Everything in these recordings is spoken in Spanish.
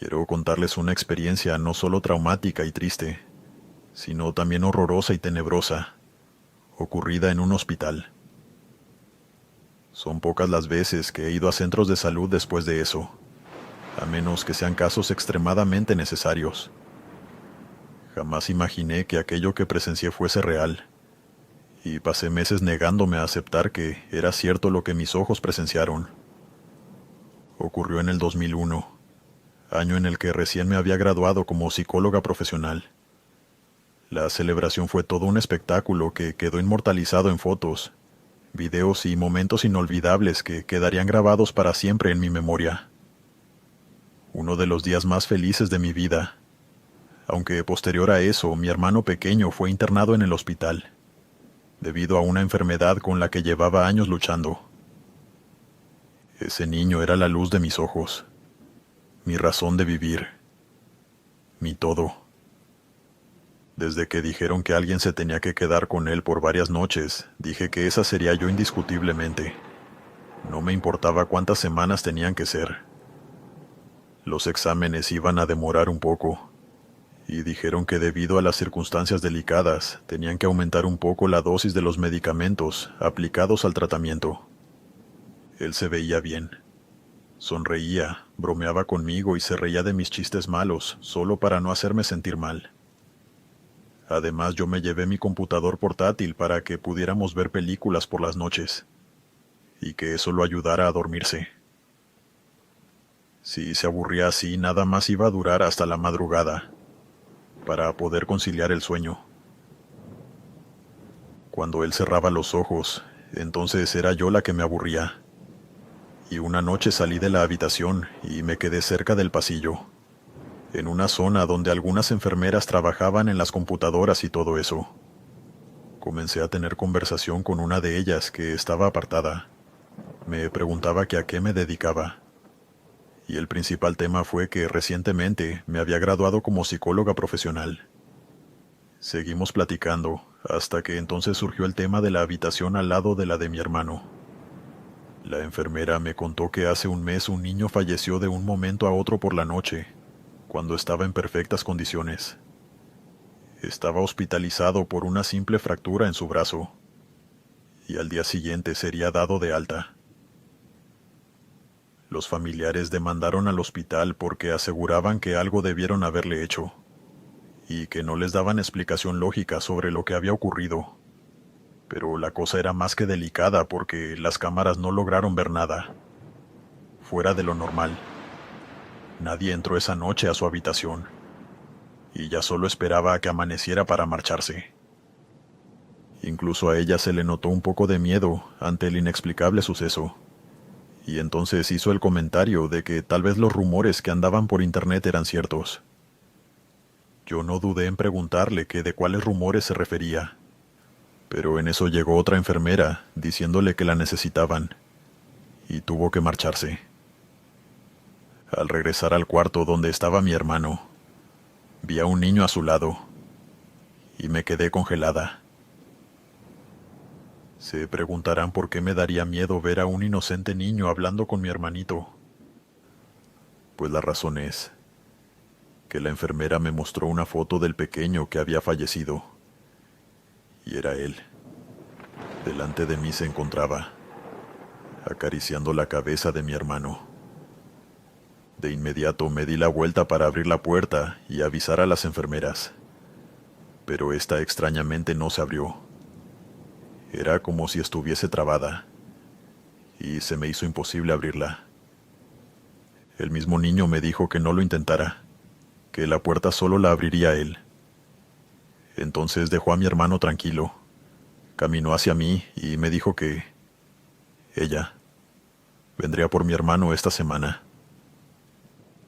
Quiero contarles una experiencia no solo traumática y triste, sino también horrorosa y tenebrosa, ocurrida en un hospital. Son pocas las veces que he ido a centros de salud después de eso, a menos que sean casos extremadamente necesarios. Jamás imaginé que aquello que presencié fuese real, y pasé meses negándome a aceptar que era cierto lo que mis ojos presenciaron. Ocurrió en el 2001, año en el que recién me había graduado como psicóloga profesional. La celebración fue todo un espectáculo que quedó inmortalizado en fotos, videos y momentos inolvidables que quedarían grabados para siempre en mi memoria. Uno de los días más felices de mi vida, aunque posterior a eso mi hermano pequeño fue internado en el hospital, debido a una enfermedad con la que llevaba años luchando. Ese niño era la luz de mis ojos, mi razón de vivir, mi todo. Desde que dijeron que alguien se tenía que quedar con él por varias noches, dije que esa sería yo indiscutiblemente. No me importaba cuántas semanas tenían que ser. Los exámenes iban a demorar un poco, y dijeron que debido a las circunstancias delicadas, tenían que aumentar un poco la dosis de los medicamentos aplicados al tratamiento. Él se veía bien. Sonreía, bromeaba conmigo y se reía de mis chistes malos, solo para no hacerme sentir mal. Además, yo me llevé mi computador portátil para que pudiéramos ver películas por las noches, y que eso lo ayudara a dormirse. Si se aburría así, nada más iba a durar hasta la madrugada, para poder conciliar el sueño. Cuando él cerraba los ojos, entonces era yo la que me aburría. Y una noche salí de la habitación y me quedé cerca del pasillo, en una zona donde algunas enfermeras trabajaban en las computadoras y todo eso. Comencé a tener conversación con una de ellas que estaba apartada. Me preguntaba que a qué me dedicaba. Y el principal tema fue que recientemente me había graduado como psicóloga profesional. Seguimos platicando, hasta que entonces surgió el tema de la habitación al lado de la de mi hermano. La enfermera me contó que hace un mes un niño falleció de un momento a otro por la noche, cuando estaba en perfectas condiciones. Estaba hospitalizado por una simple fractura en su brazo, y al día siguiente sería dado de alta. Los familiares demandaron al hospital porque aseguraban que algo debieron haberle hecho, y que no les daban explicación lógica sobre lo que había ocurrido. Pero la cosa era más que delicada porque las cámaras no lograron ver nada, fuera de lo normal. Nadie entró esa noche a su habitación, y ya solo esperaba a que amaneciera para marcharse. Incluso a ella se le notó un poco de miedo ante el inexplicable suceso, y entonces hizo el comentario de que tal vez los rumores que andaban por internet eran ciertos. Yo no dudé en preguntarle que de cuáles rumores se refería, pero en eso llegó otra enfermera diciéndole que la necesitaban, y tuvo que marcharse. Al regresar al cuarto donde estaba mi hermano, vi a un niño a su lado, y me quedé congelada. Se preguntarán por qué me daría miedo ver a un inocente niño hablando con mi hermanito. Pues la razón es que la enfermera me mostró una foto del pequeño que había fallecido, y era él. Delante de mí se encontraba, acariciando la cabeza de mi hermano. De inmediato me di la vuelta para abrir la puerta y avisar a las enfermeras, pero esta extrañamente no se abrió. Era como si estuviese trabada, y se me hizo imposible abrirla. El mismo niño me dijo que no lo intentara, que la puerta solo la abriría él. Entonces dejó a mi hermano tranquilo, caminó hacia mí y me dijo que ella vendría por mi hermano esta semana.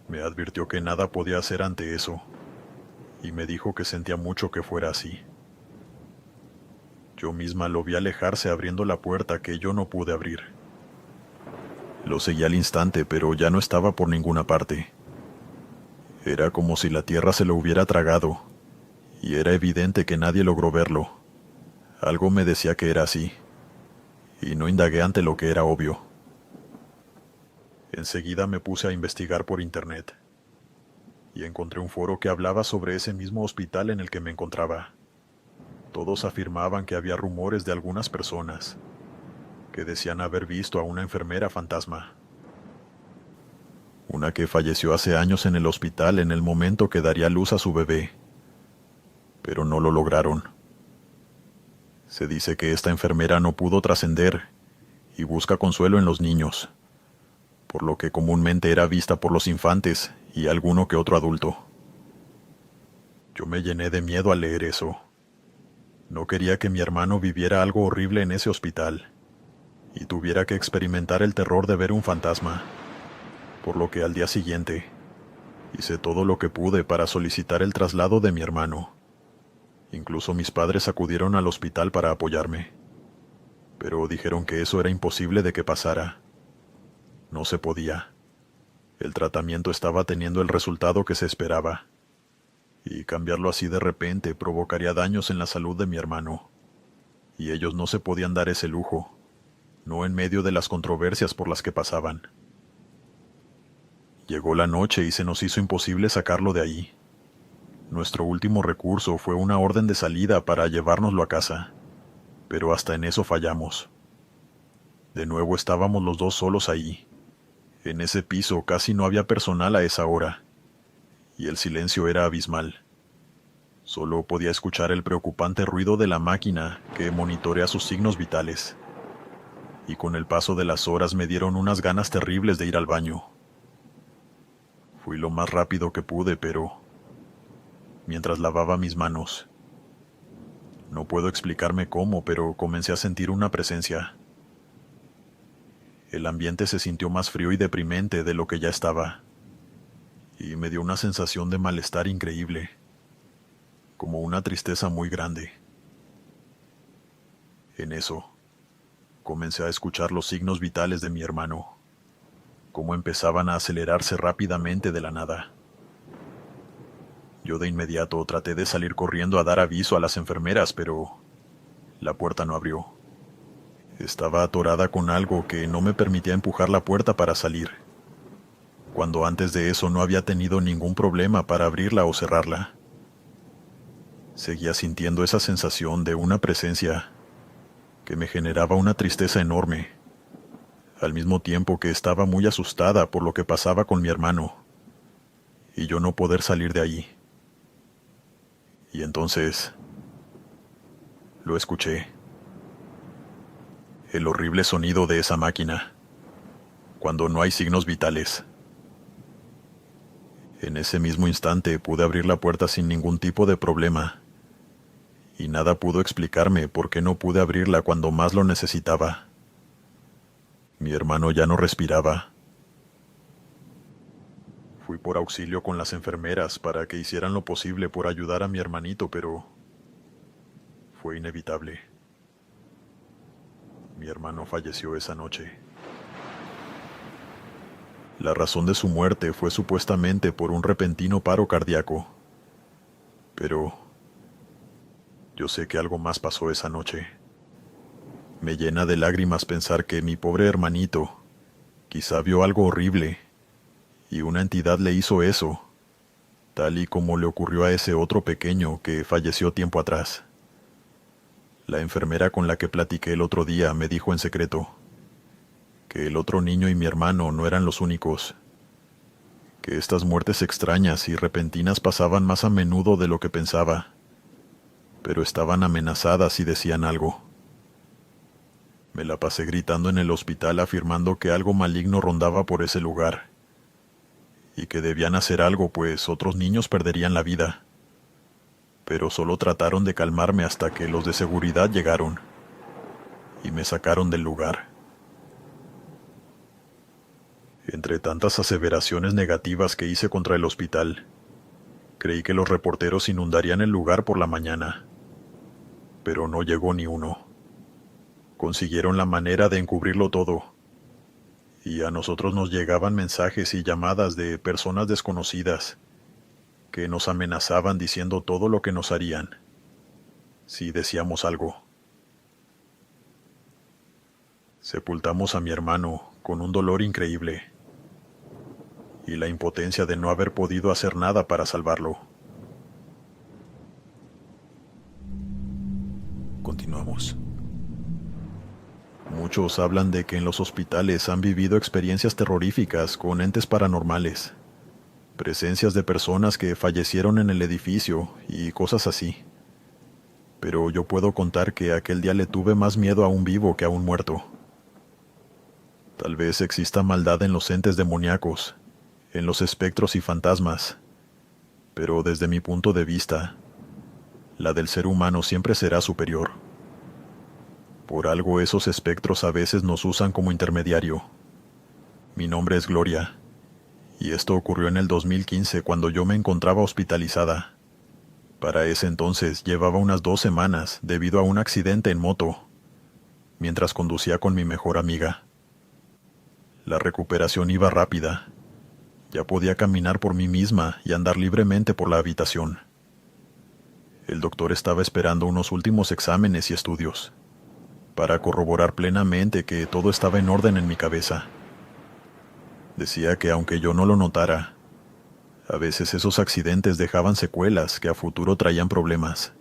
Me advirtió que nada podía hacer ante eso, y me dijo que sentía mucho que fuera así. Yo misma lo vi alejarse abriendo la puerta que yo no pude abrir. Lo seguí al instante, pero ya no estaba por ninguna parte. Era como si la tierra se lo hubiera tragado, y era evidente que nadie logró verlo. Algo me decía que era así, y no indagué ante lo que era obvio. Enseguida me puse a investigar por internet. y encontré un foro que hablaba sobre ese mismo hospital en el que me encontraba. Todos afirmaban que había rumores de algunas personas que decían haber visto a una enfermera fantasma. Una que falleció hace años en el hospital en el momento que daría luz a su bebé, pero no lo lograron. Se dice que esta enfermera no pudo trascender y busca consuelo en los niños, por lo que comúnmente era vista por los infantes y alguno que otro adulto. Yo me llené de miedo al leer eso. No quería que mi hermano viviera algo horrible en ese hospital y tuviera que experimentar el terror de ver un fantasma, por lo que al día siguiente hice todo lo que pude para solicitar el traslado de mi hermano. Incluso mis padres acudieron al hospital para apoyarme, pero dijeron que eso era imposible de que pasara. No se podía. El tratamiento estaba teniendo el resultado que se esperaba, y cambiarlo así de repente provocaría daños en la salud de mi hermano, y ellos no se podían dar ese lujo, no en medio de las controversias por las que pasaban. Llegó la noche y se nos hizo imposible sacarlo de ahí. Nuestro último recurso fue una orden de salida para llevárnoslo a casa, pero hasta en eso fallamos. De nuevo estábamos los dos solos ahí. En ese piso casi no había personal a esa hora, y el silencio era abismal. Solo podía escuchar el preocupante ruido de la máquina que monitorea sus signos vitales. Y con el paso de las horas me dieron unas ganas terribles de ir al baño. Fui lo más rápido que pude, pero mientras lavaba mis manos, no puedo explicarme cómo, pero comencé a sentir una presencia. El ambiente se sintió más frío y deprimente de lo que ya estaba, y me dio una sensación de malestar increíble, como una tristeza muy grande. En eso, comencé a escuchar los signos vitales de mi hermano, cómo empezaban a acelerarse rápidamente de la nada. Yo de inmediato traté de salir corriendo a dar aviso a las enfermeras, pero la puerta no abrió. Estaba atorada con algo que no me permitía empujar la puerta para salir, cuando antes de eso no había tenido ningún problema para abrirla o cerrarla. Seguía sintiendo esa sensación de una presencia que me generaba una tristeza enorme, al mismo tiempo que estaba muy asustada por lo que pasaba con mi hermano, y yo no poder salir de ahí. Y entonces lo escuché. El horrible sonido de esa máquina, cuando no hay signos vitales. En ese mismo instante pude abrir la puerta sin ningún tipo de problema, y nada pudo explicarme por qué no pude abrirla cuando más lo necesitaba. Mi hermano ya no respiraba. Fui por auxilio con las enfermeras para que hicieran lo posible por ayudar a mi hermanito, pero fue inevitable. Mi hermano falleció esa noche. La razón de su muerte fue supuestamente por un repentino paro cardíaco, pero yo sé que algo más pasó esa noche. Me llena de lágrimas pensar que mi pobre hermanito quizá vio algo horrible y una entidad le hizo eso, tal y como le ocurrió a ese otro pequeño que falleció tiempo atrás. La enfermera con la que platiqué el otro día me dijo en secreto que el otro niño y mi hermano no eran los únicos, que estas muertes extrañas y repentinas pasaban más a menudo de lo que pensaba, pero estaban amenazadas y decían algo. Me la pasé gritando en el hospital afirmando que algo maligno rondaba por ese lugar, y que debían hacer algo pues otros niños perderían la vida. Pero solo trataron de calmarme hasta que los de seguridad llegaron y me sacaron del lugar. Entre tantas aseveraciones negativas que hice contra el hospital, creí que los reporteros inundarían el lugar por la mañana, pero no llegó ni uno. Consiguieron la manera de encubrirlo todo, y a nosotros nos llegaban mensajes y llamadas de personas desconocidas que nos amenazaban diciendo todo lo que nos harían si decíamos algo. Sepultamos a mi hermano con un dolor increíble, y la impotencia de no haber podido hacer nada para salvarlo. Continuamos. Muchos hablan de que en los hospitales han vivido experiencias terroríficas con entes paranormales, presencias de personas que fallecieron en el edificio y cosas así. Pero yo puedo contar que aquel día le tuve más miedo a un vivo que a un muerto. Tal vez exista maldad en los entes demoníacos, en los espectros y fantasmas, pero desde mi punto de vista, la del ser humano siempre será superior. Por algo esos espectros a veces nos usan como intermediario. Mi nombre es Gloria, y esto ocurrió en el 2015 cuando yo me encontraba hospitalizada. Para ese entonces llevaba unas 2 semanas debido a un accidente en moto, mientras conducía con mi mejor amiga. La recuperación iba rápida. Ya podía caminar por mí misma y andar libremente por la habitación. El doctor estaba esperando unos últimos exámenes y estudios, para corroborar plenamente que todo estaba en orden en mi cabeza. Decía que aunque yo no lo notara, a veces esos accidentes dejaban secuelas que a futuro traían problemas,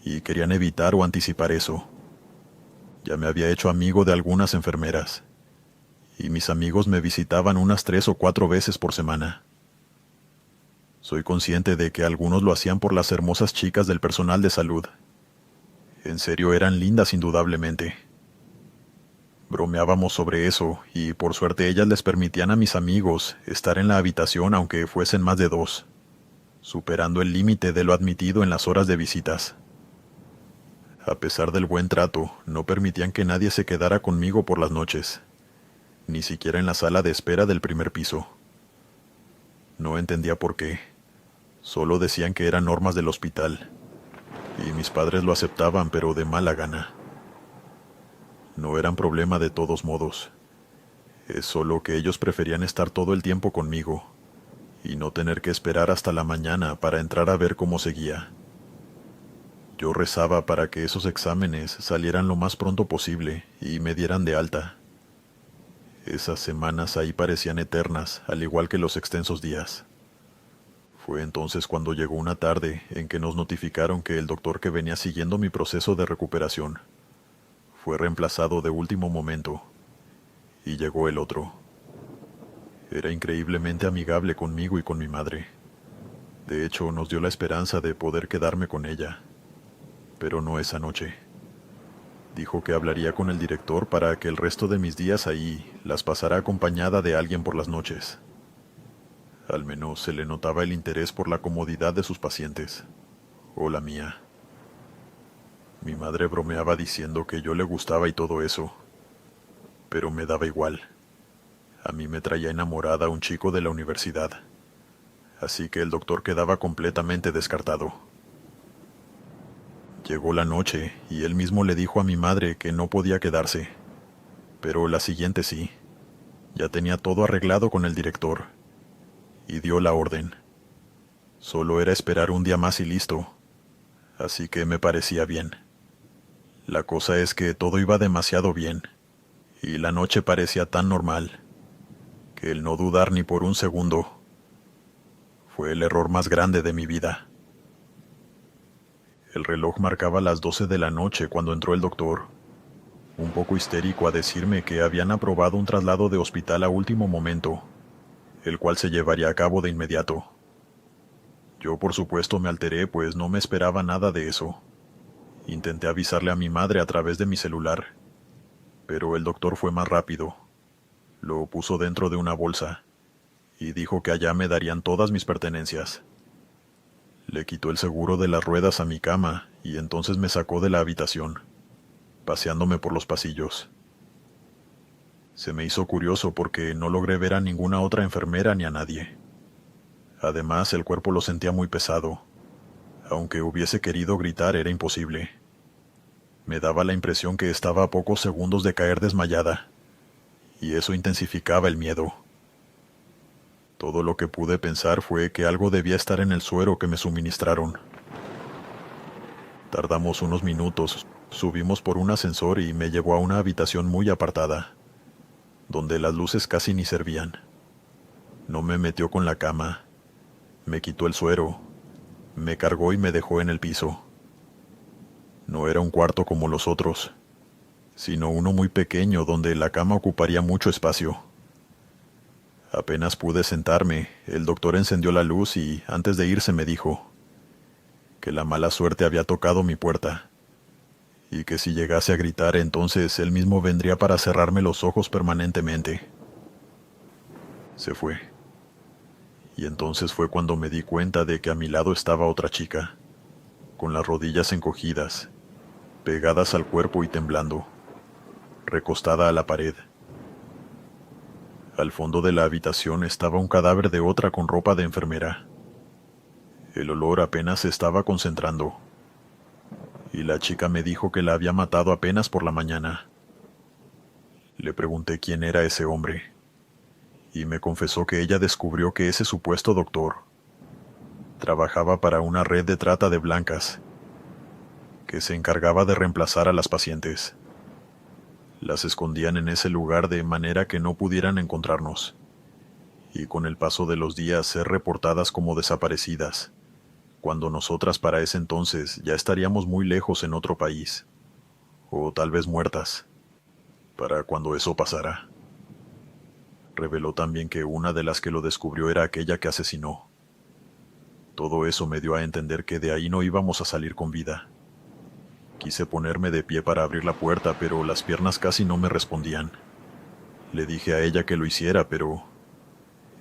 y querían evitar o anticipar eso. Ya me había hecho amigo de algunas enfermeras, y mis amigos me visitaban unas 3 o 4 veces por semana. Soy consciente de que algunos lo hacían por las hermosas chicas del personal de salud. En serio, eran lindas indudablemente. Bromeábamos sobre eso, y por suerte ellas les permitían a mis amigos estar en la habitación aunque fuesen más de 2, superando el límite de lo admitido en las horas de visitas. A pesar del buen trato, no permitían que nadie se quedara conmigo por las noches, ni siquiera en la sala de espera del primer piso. No entendía por qué. Solo decían que eran normas del hospital, y mis padres lo aceptaban, pero de mala gana. No eran problema de todos modos. Es solo que ellos preferían estar todo el tiempo conmigo, y no tener que esperar hasta la mañana para entrar a ver cómo seguía. Yo rezaba para que esos exámenes salieran lo más pronto posible y me dieran de alta. Esas semanas ahí parecían eternas, al igual que los extensos días. Fue entonces cuando llegó una tarde en que nos notificaron que el doctor que venía siguiendo mi proceso de recuperación fue reemplazado de último momento, y llegó el otro. Era increíblemente amigable conmigo y con mi madre. De hecho, nos dio la esperanza de poder quedarme con ella, pero no esa noche. Dijo que hablaría con el director para que el resto de mis días ahí las pasara acompañada de alguien por las noches. Al menos se le notaba el interés por la comodidad de sus pacientes, o la mía. Mi madre bromeaba diciendo que yo le gustaba y todo eso, pero me daba igual. A mí me traía enamorada un chico de la universidad, así que el doctor quedaba completamente descartado. Llegó la noche y él mismo le dijo a mi madre que no podía quedarse, pero la siguiente sí. Ya tenía todo arreglado con el director, y dio la orden. Solo era esperar un día más y listo, así que me parecía bien. La cosa es que todo iba demasiado bien, y la noche parecía tan normal, que el no dudar ni por un segundo fue el error más grande de mi vida. El reloj marcaba las 12 de la noche cuando entró el doctor, un poco histérico a decirme que habían aprobado un traslado de hospital a último momento, el cual se llevaría a cabo de inmediato. Yo por supuesto me alteré, pues no me esperaba nada de eso. Intenté avisarle a mi madre a través de mi celular, pero el doctor fue más rápido. Lo puso dentro de una bolsa y dijo que allá me darían todas mis pertenencias. Le quitó el seguro de las ruedas a mi cama y entonces me sacó de la habitación, paseándome por los pasillos. Se me hizo curioso porque no logré ver a ninguna otra enfermera ni a nadie. Además, el cuerpo lo sentía muy pesado. Aunque hubiese querido gritar, era imposible. Me daba la impresión que estaba a pocos segundos de caer desmayada, y eso intensificaba el miedo. Todo lo que pude pensar fue que algo debía estar en el suero que me suministraron. Tardamos unos minutos, subimos por un ascensor y me llevó a una habitación muy apartada, donde las luces casi ni servían. No me metió con la cama, me quitó el suero, me cargó y me dejó en el piso. No era un cuarto como los otros, sino uno muy pequeño donde la cama ocuparía mucho espacio. Apenas pude sentarme, el doctor encendió la luz y, antes de irse, me dijo que la mala suerte había tocado mi puerta, y que si llegase a gritar, entonces él mismo vendría para cerrarme los ojos permanentemente. Se fue. Y entonces fue cuando me di cuenta de que a mi lado estaba otra chica, con las rodillas encogidas, pegadas al cuerpo y temblando, recostada a la pared. Al fondo de la habitación estaba un cadáver de otra con ropa de enfermera. El olor apenas se estaba concentrando, y la chica me dijo que la había matado apenas por la mañana. Le pregunté quién era ese hombre, y me confesó que ella descubrió que ese supuesto doctor trabajaba para una red de trata de blancas, que se encargaba de reemplazar a las pacientes. Las escondían en ese lugar de manera que no pudieran encontrarnos, y con el paso de los días ser reportadas como desaparecidas, cuando nosotras para ese entonces ya estaríamos muy lejos en otro país, o tal vez muertas, para cuando eso pasara. Reveló también que una de las que lo descubrió era aquella que asesinó. Todo eso me dio a entender que de ahí no íbamos a salir con vida. Quise ponerme de pie para abrir la puerta, pero las piernas casi no me respondían. Le dije a ella que lo hiciera, pero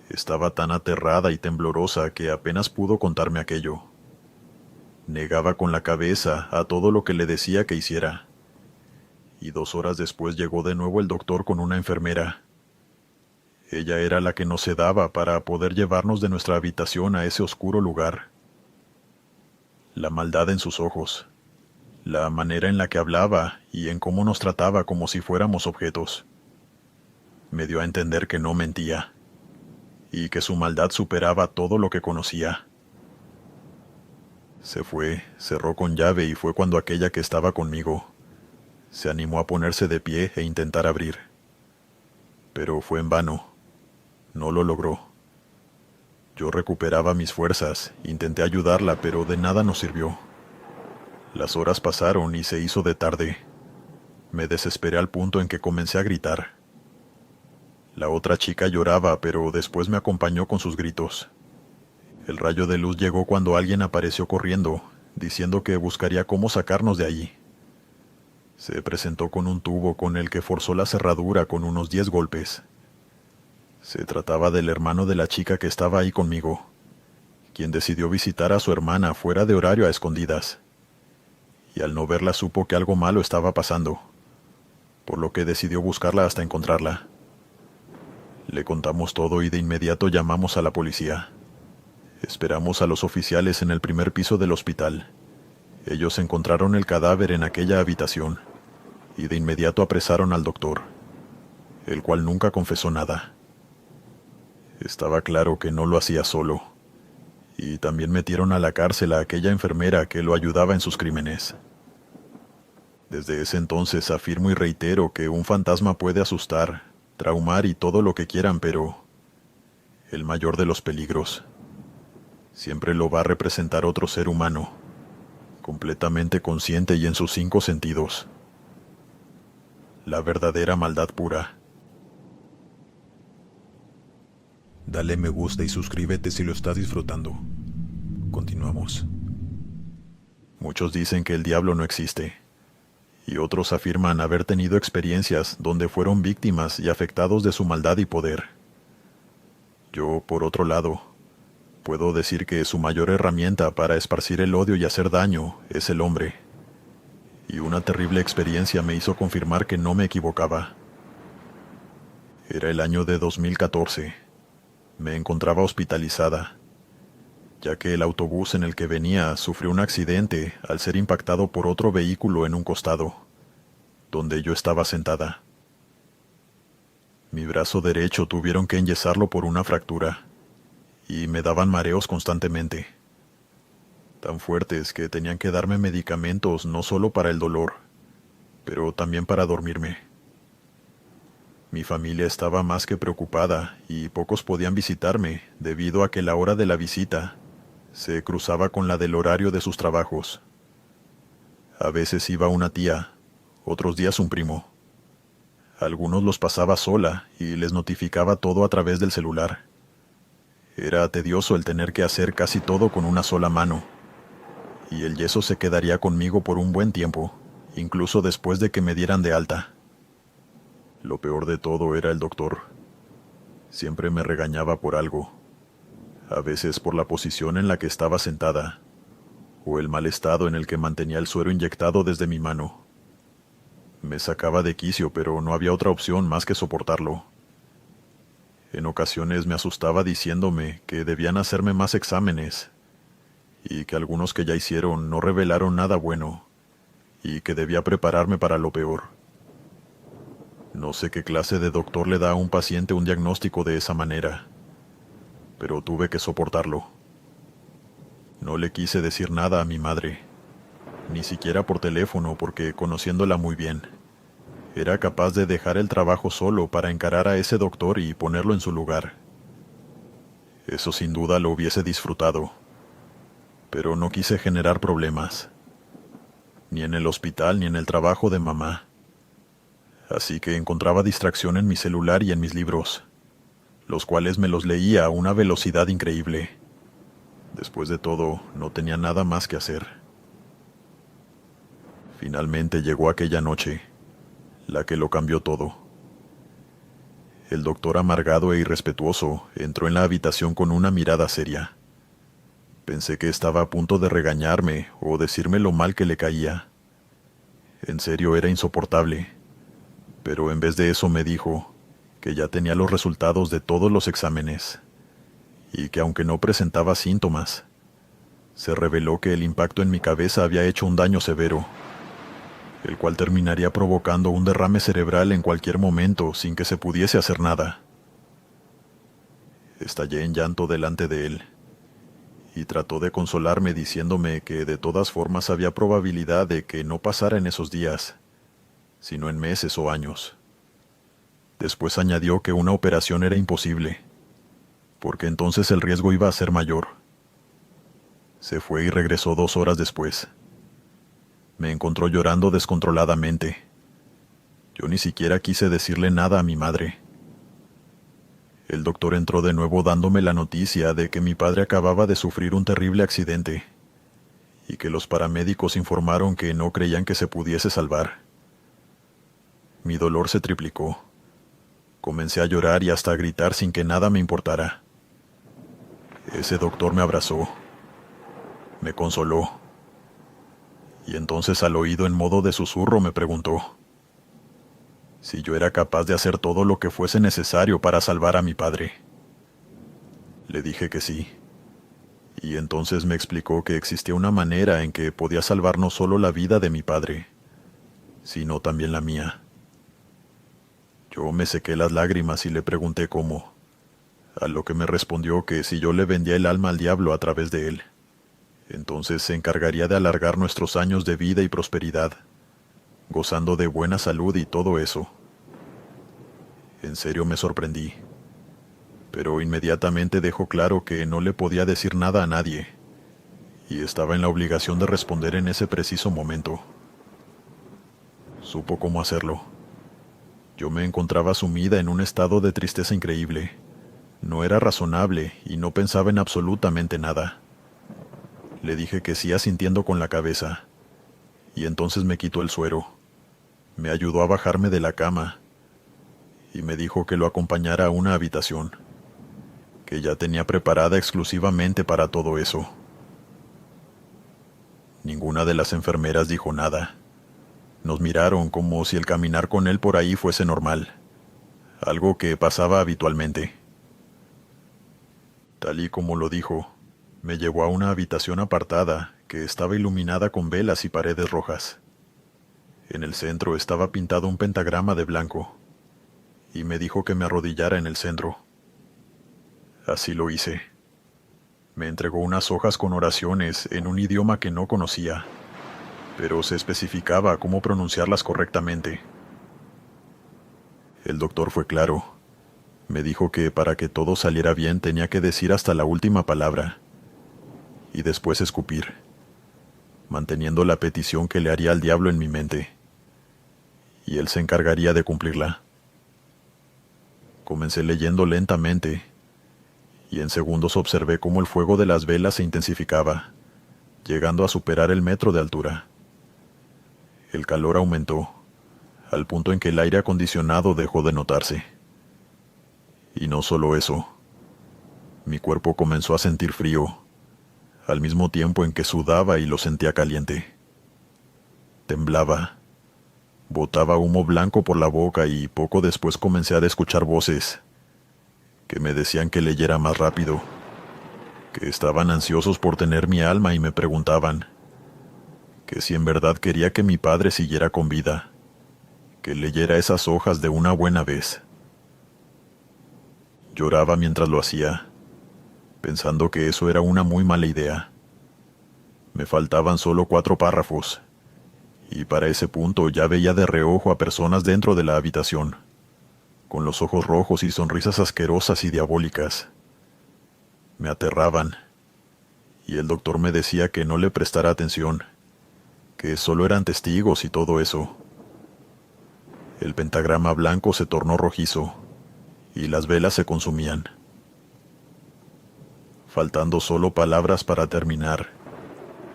estaba tan aterrada y temblorosa que apenas pudo contarme aquello. Negaba con la cabeza a todo lo que le decía que hiciera. Y 2 horas después llegó de nuevo el doctor con una enfermera. Ella era la que nos sedaba para poder llevarnos de nuestra habitación a ese oscuro lugar. La maldad en sus ojos, la manera en la que hablaba y en cómo nos trataba como si fuéramos objetos, me dio a entender que no mentía, y que su maldad superaba todo lo que conocía. Se fue, cerró con llave y fue cuando aquella que estaba conmigo se animó a ponerse de pie e intentar abrir. Pero fue en vano. No lo logró. Yo recuperaba mis fuerzas, intenté ayudarla, pero de nada nos sirvió. Las horas pasaron y se hizo de tarde. Me desesperé al punto en que comencé a gritar. La otra chica lloraba, pero después me acompañó con sus gritos. El rayo de luz llegó cuando alguien apareció corriendo, diciendo que buscaría cómo sacarnos de allí. Se presentó con un tubo con el que forzó la cerradura con unos 10 golpes. Se trataba del hermano de la chica que estaba ahí conmigo, quien decidió visitar a su hermana fuera de horario a escondidas. Y al no verla supo que algo malo estaba pasando, por lo que decidió buscarla hasta encontrarla. Le contamos todo y de inmediato llamamos a la policía. Esperamos a los oficiales en el primer piso del hospital. Ellos encontraron el cadáver en aquella habitación, y de inmediato apresaron al doctor, el cual nunca confesó nada. Estaba claro que no lo hacía solo, y también metieron a la cárcel a aquella enfermera que lo ayudaba en sus crímenes. Desde ese entonces afirmo y reitero que un fantasma puede asustar, traumar y todo lo que quieran, pero el mayor de los peligros siempre lo va a representar otro ser humano, completamente consciente y en sus 5 sentidos. La verdadera maldad pura. Dale me gusta y suscríbete si lo estás disfrutando. Continuamos. Muchos dicen que el diablo no existe, y otros afirman haber tenido experiencias donde fueron víctimas y afectados de su maldad y poder. Yo, por otro lado, puedo decir que su mayor herramienta para esparcir el odio y hacer daño es el hombre. Y una terrible experiencia me hizo confirmar que no me equivocaba. Era el año de 2014. Me encontraba hospitalizada, ya que el autobús en el que venía sufrió un accidente al ser impactado por otro vehículo en un costado, donde yo estaba sentada. Mi brazo derecho tuvieron que enyesarlo por una fractura, y me daban mareos constantemente, tan fuertes que tenían que darme medicamentos no solo para el dolor, pero también para dormirme. Mi familia estaba más que preocupada y pocos podían visitarme debido a que la hora de la visita se cruzaba con la del horario de sus trabajos. A veces iba una tía, otros días un primo. Algunos los pasaba sola y les notificaba todo a través del celular. Era tedioso el tener que hacer casi todo con una sola mano, y el yeso se quedaría conmigo por un buen tiempo, incluso después de que me dieran de alta. Lo peor de todo era el doctor. Siempre me regañaba por algo, a veces por la posición en la que estaba sentada, o el mal estado en el que mantenía el suero inyectado desde mi mano. Me sacaba de quicio, pero no había otra opción más que soportarlo. En ocasiones me asustaba diciéndome que debían hacerme más exámenes, y que algunos que ya hicieron no revelaron nada bueno, y que debía prepararme para lo peor. No sé qué clase de doctor le da a un paciente un diagnóstico de esa manera, pero tuve que soportarlo. No le quise decir nada a mi madre, ni siquiera por teléfono, porque conociéndola muy bien, era capaz de dejar el trabajo solo para encarar a ese doctor y ponerlo en su lugar. Eso sin duda lo hubiese disfrutado, pero no quise generar problemas, ni en el hospital ni en el trabajo de mamá. Así que encontraba distracción en mi celular y en mis libros, los cuales me los leía a una velocidad increíble. Después de todo, no tenía nada más que hacer. Finalmente llegó aquella noche, la que lo cambió todo. El doctor, amargado e irrespetuoso, entró en la habitación con una mirada seria. Pensé que estaba a punto de regañarme o decirme lo mal que le caía. En serio, era insoportable. Pero en vez de eso me dijo que ya tenía los resultados de todos los exámenes y que aunque no presentaba síntomas, se reveló que el impacto en mi cabeza había hecho un daño severo, el cual terminaría provocando un derrame cerebral en cualquier momento sin que se pudiese hacer nada. Estallé en llanto delante de él y trató de consolarme diciéndome que de todas formas había probabilidad de que no pasara en esos días, sino en meses o años. Después añadió que una operación era imposible, porque entonces el riesgo iba a ser mayor. Se fue y regresó 2 horas después. Me encontró llorando descontroladamente. Yo ni siquiera quise decirle nada a mi madre. El doctor entró de nuevo dándome la noticia de que mi padre acababa de sufrir un terrible accidente y que los paramédicos informaron que no creían que se pudiese salvar. Mi dolor se triplicó. Comencé a llorar y hasta a gritar sin que nada me importara. Ese doctor me abrazó, me consoló, y entonces al oído en modo de susurro me preguntó si yo era capaz de hacer todo lo que fuese necesario para salvar a mi padre. Le dije que sí, y entonces me explicó que existía una manera en que podía salvar no solo la vida de mi padre, sino también la mía. Yo me sequé las lágrimas y le pregunté cómo, a lo que me respondió que si yo le vendía el alma al diablo a través de él, entonces se encargaría de alargar nuestros años de vida y prosperidad, gozando de buena salud y todo eso. En serio me sorprendí, pero inmediatamente dejó claro que no le podía decir nada a nadie, y estaba en la obligación de responder en ese preciso momento. Supo cómo hacerlo. Yo me encontraba sumida en un estado de tristeza increíble. No era razonable y no pensaba en absolutamente nada. Le dije que sí asintiendo con la cabeza, y entonces me quitó el suero. Me ayudó a bajarme de la cama, y me dijo que lo acompañara a una habitación, que ya tenía preparada exclusivamente para todo eso. Ninguna de las enfermeras dijo nada. Nos miraron como si el caminar con él por ahí fuese normal, algo que pasaba habitualmente. Tal y como lo dijo, me llevó a una habitación apartada que estaba iluminada con velas y paredes rojas. En el centro estaba pintado un pentagrama de blanco, y me dijo que me arrodillara en el centro. Así lo hice. Me entregó unas hojas con oraciones en un idioma que no conocía, pero se especificaba cómo pronunciarlas correctamente. El doctor fue claro. Me dijo que para que todo saliera bien tenía que decir hasta la última palabra y después escupir, manteniendo la petición que le haría al diablo en mi mente, y él se encargaría de cumplirla. Comencé leyendo lentamente, y en segundos observé cómo el fuego de las velas se intensificaba, llegando a superar el metro de altura. El calor aumentó, al punto en que el aire acondicionado dejó de notarse. Y no solo eso, mi cuerpo comenzó a sentir frío, al mismo tiempo en que sudaba y lo sentía caliente. Temblaba, botaba humo blanco por la boca y poco después comencé a escuchar voces que me decían que leyera más rápido, que estaban ansiosos por tener mi alma y me preguntaban que si en verdad quería que mi padre siguiera con vida, que leyera esas hojas de una buena vez. Lloraba mientras lo hacía, pensando que eso era una muy mala idea. Me faltaban solo 4 párrafos, y para ese punto ya veía de reojo a personas dentro de la habitación, con los ojos rojos y sonrisas asquerosas y diabólicas. Me aterraban, y el doctor me decía que no le prestara atención, que solo eran testigos y todo eso. El pentagrama blanco se tornó rojizo, y las velas se consumían. Faltando solo palabras para terminar,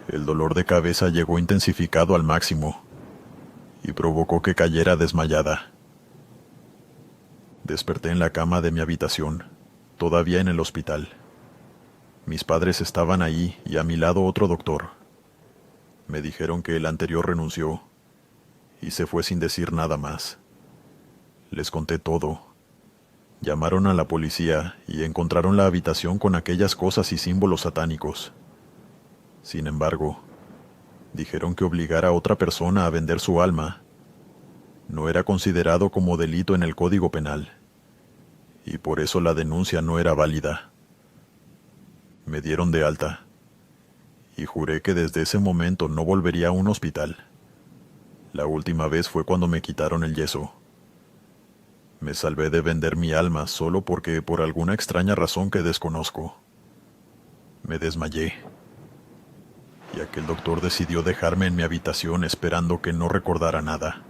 el dolor de cabeza llegó intensificado al máximo, y provocó que cayera desmayada. Desperté en la cama de mi habitación, todavía en el hospital. Mis padres estaban ahí y a mi lado otro doctor. Me dijeron que el anterior renunció y se fue sin decir nada más. Les conté todo. Llamaron a la policía y encontraron la habitación con aquellas cosas y símbolos satánicos. Sin embargo, dijeron que obligar a otra persona a vender su alma no era considerado como delito en el Código Penal, y por eso la denuncia no era válida. Me dieron de alta, y juré que desde ese momento no volvería a un hospital. La última vez fue cuando me quitaron el yeso. Me salvé de vender mi alma solo porque, por alguna extraña razón que desconozco, me desmayé. Y aquel doctor decidió dejarme en mi habitación esperando que no recordara nada.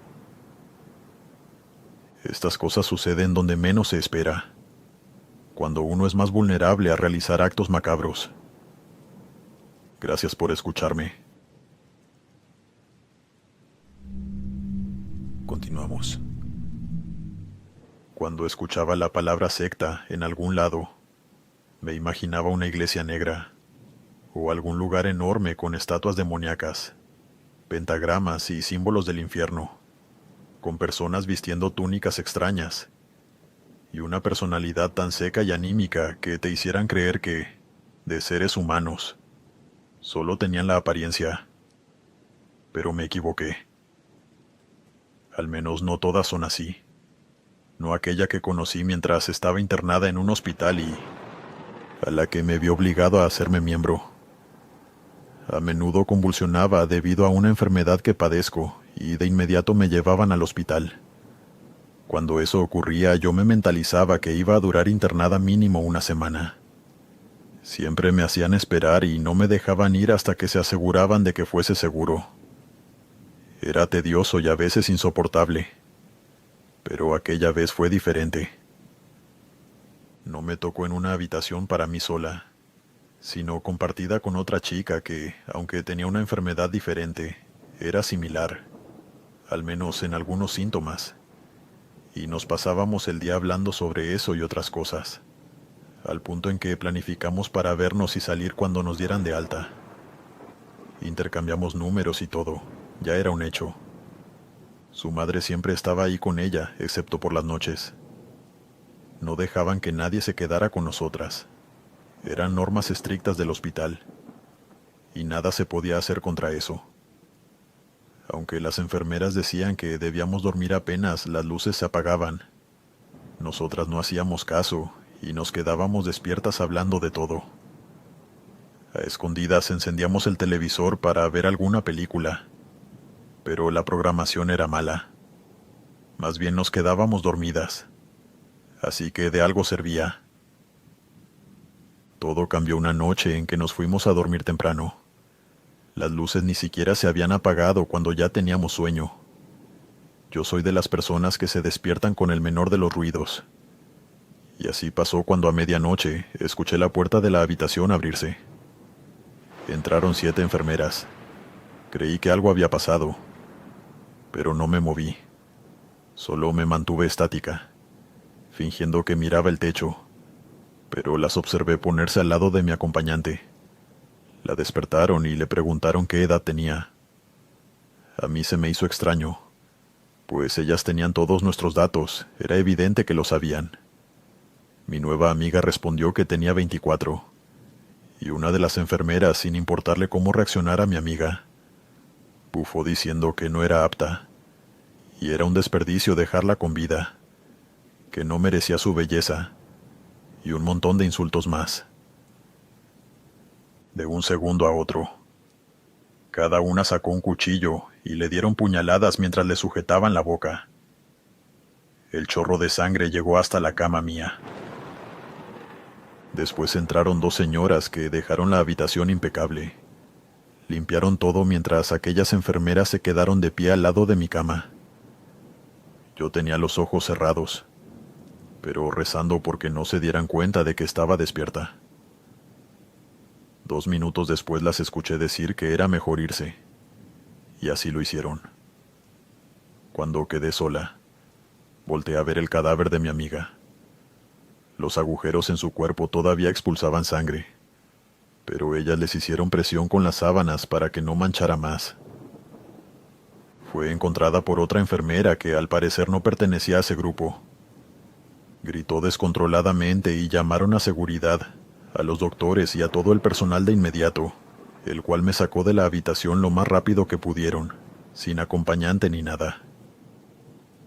Estas cosas suceden donde menos se espera, cuando uno es más vulnerable a realizar actos macabros. Gracias por escucharme. Continuamos. Cuando escuchaba la palabra secta en algún lado, me imaginaba una iglesia negra, o algún lugar enorme con estatuas demoníacas, pentagramas y símbolos del infierno, con personas vistiendo túnicas extrañas, y una personalidad tan seca y anímica que te hicieran creer que, de seres humanos, solo tenían la apariencia. Pero me equivoqué. Al menos no todas son así. No aquella que conocí mientras estaba internada en un hospital y a la que me vi obligado a hacerme miembro. A menudo convulsionaba debido a una enfermedad que padezco y de inmediato me llevaban al hospital. Cuando eso ocurría, yo me mentalizaba que iba a durar internada mínimo una semana. Siempre me hacían esperar y no me dejaban ir hasta que se aseguraban de que fuese seguro. Era tedioso y a veces insoportable, pero aquella vez fue diferente. No me tocó en una habitación para mí sola, sino compartida con otra chica que, aunque tenía una enfermedad diferente, era similar, al menos en algunos síntomas, y nos pasábamos el día hablando sobre eso y otras cosas, al punto en que planificamos para vernos y salir cuando nos dieran de alta. Intercambiamos números y todo, ya era un hecho. Su madre siempre estaba ahí con ella, excepto por las noches. No dejaban que nadie se quedara con nosotras. Eran normas estrictas del hospital, y nada se podía hacer contra eso. Aunque las enfermeras decían que debíamos dormir apenas las luces se apagaban, nosotras no hacíamos caso y nos quedábamos despiertas hablando de todo. A escondidas encendíamos el televisor para ver alguna película, pero la programación era mala. Más bien nos quedábamos dormidas. Así que de algo servía. Todo cambió una noche en que nos fuimos a dormir temprano. Las luces ni siquiera se habían apagado cuando ya teníamos sueño. Yo soy de las personas que se despiertan con el menor de los ruidos. Y así pasó cuando a medianoche escuché la puerta de la habitación abrirse. Entraron 7 enfermeras. Creí que algo había pasado, pero no me moví. Solo me mantuve estática, fingiendo que miraba el techo, pero las observé ponerse al lado de mi acompañante. La despertaron y le preguntaron qué edad tenía. A mí se me hizo extraño, pues ellas tenían todos nuestros datos, era evidente que lo sabían. Mi nueva amiga respondió que tenía 24, y una de las enfermeras, sin importarle cómo reaccionara mi amiga, bufó diciendo que no era apta, y era un desperdicio dejarla con vida, que no merecía su belleza, y un montón de insultos más. De un segundo a otro, cada una sacó un cuchillo y le dieron puñaladas mientras le sujetaban la boca. El chorro de sangre llegó hasta la cama mía. Después entraron 2 señoras que dejaron la habitación impecable. Limpiaron todo mientras aquellas enfermeras se quedaron de pie al lado de mi cama. Yo tenía los ojos cerrados, pero rezando porque no se dieran cuenta de que estaba despierta. 2 minutos después las escuché decir que era mejor irse, y así lo hicieron. Cuando quedé sola, volteé a ver el cadáver de mi amiga. Los agujeros en su cuerpo todavía expulsaban sangre, pero ellas les hicieron presión con las sábanas para que no manchara más. Fue encontrada por otra enfermera que al parecer no pertenecía a ese grupo. Gritó descontroladamente y llamaron a seguridad, a los doctores y a todo el personal de inmediato, el cual me sacó de la habitación lo más rápido que pudieron, sin acompañante ni nada.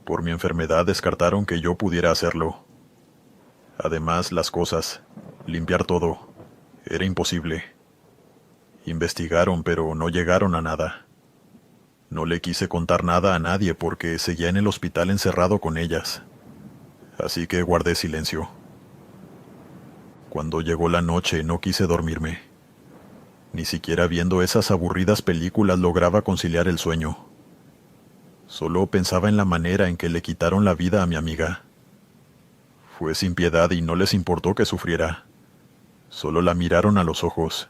Por mi enfermedad descartaron que yo pudiera hacerlo. Además, las cosas, limpiar todo, era imposible. Investigaron, pero no llegaron a nada. No le quise contar nada a nadie porque seguía en el hospital encerrado con ellas. Así que guardé silencio. Cuando llegó la noche no quise dormirme. Ni siquiera viendo esas aburridas películas lograba conciliar el sueño. Solo pensaba en la manera en que le quitaron la vida a mi amiga. Fue sin piedad y no les importó que sufriera. Solo la miraron a los ojos.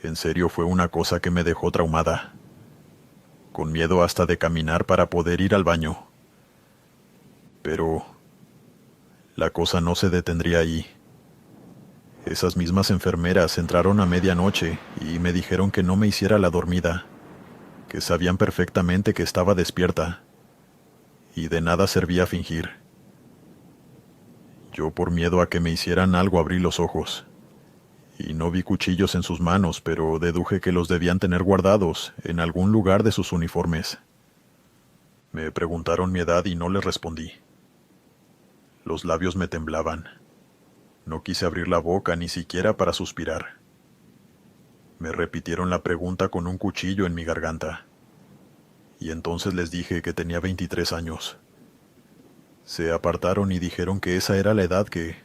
En serio fue una cosa que me dejó traumada. Con miedo hasta de caminar para poder ir al baño. Pero la cosa no se detendría ahí. Esas mismas enfermeras entraron a medianoche y me dijeron que no me hiciera la dormida, que sabían perfectamente que estaba despierta, y de nada servía fingir. Yo, por miedo a que me hicieran algo, abrí los ojos, y no vi cuchillos en sus manos, pero deduje que los debían tener guardados en algún lugar de sus uniformes. Me preguntaron mi edad y no les respondí. Los labios me temblaban. No quise abrir la boca ni siquiera para suspirar. Me repitieron la pregunta con un cuchillo en mi garganta, y entonces les dije que tenía 23 años. Se apartaron y dijeron que esa era la edad que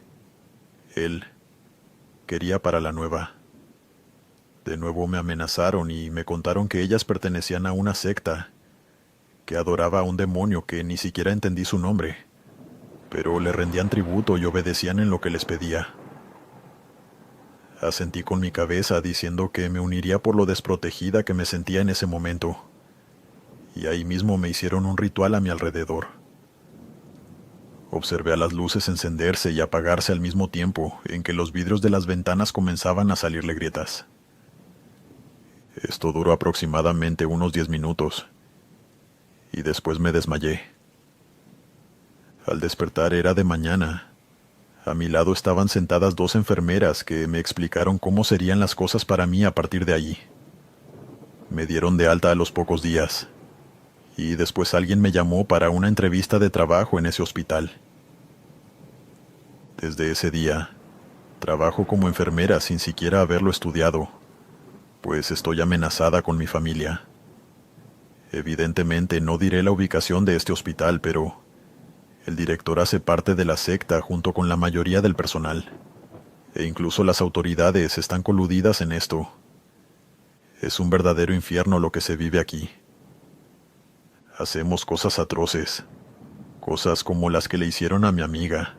él quería para la nueva. De nuevo me amenazaron y me contaron que ellas pertenecían a una secta, que adoraba a un demonio que ni siquiera entendí su nombre, pero le rendían tributo y obedecían en lo que les pedía. Asentí con mi cabeza diciendo que me uniría por lo desprotegida que me sentía en ese momento, y ahí mismo me hicieron un ritual a mi alrededor. Observé a las luces encenderse y apagarse al mismo tiempo en que los vidrios de las ventanas comenzaban a salirle grietas. Esto duró aproximadamente unos 10 minutos, y después me desmayé. Al despertar era de mañana. A mi lado estaban sentadas 2 enfermeras que me explicaron cómo serían las cosas para mí a partir de allí. Me dieron de alta a los pocos días, y después alguien me llamó para una entrevista de trabajo en ese hospital. Desde ese día, trabajo como enfermera sin siquiera haberlo estudiado, pues estoy amenazada con mi familia. Evidentemente no diré la ubicación de este hospital, pero el director hace parte de la secta junto con la mayoría del personal, e incluso las autoridades están coludidas en esto. Es un verdadero infierno lo que se vive aquí. Hacemos cosas atroces, cosas como las que le hicieron a mi amiga,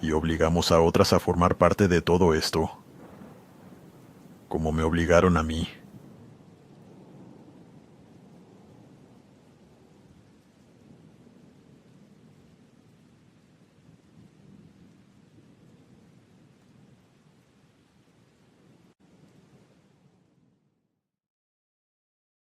y obligamos a otras a formar parte de todo esto, como me obligaron a mí.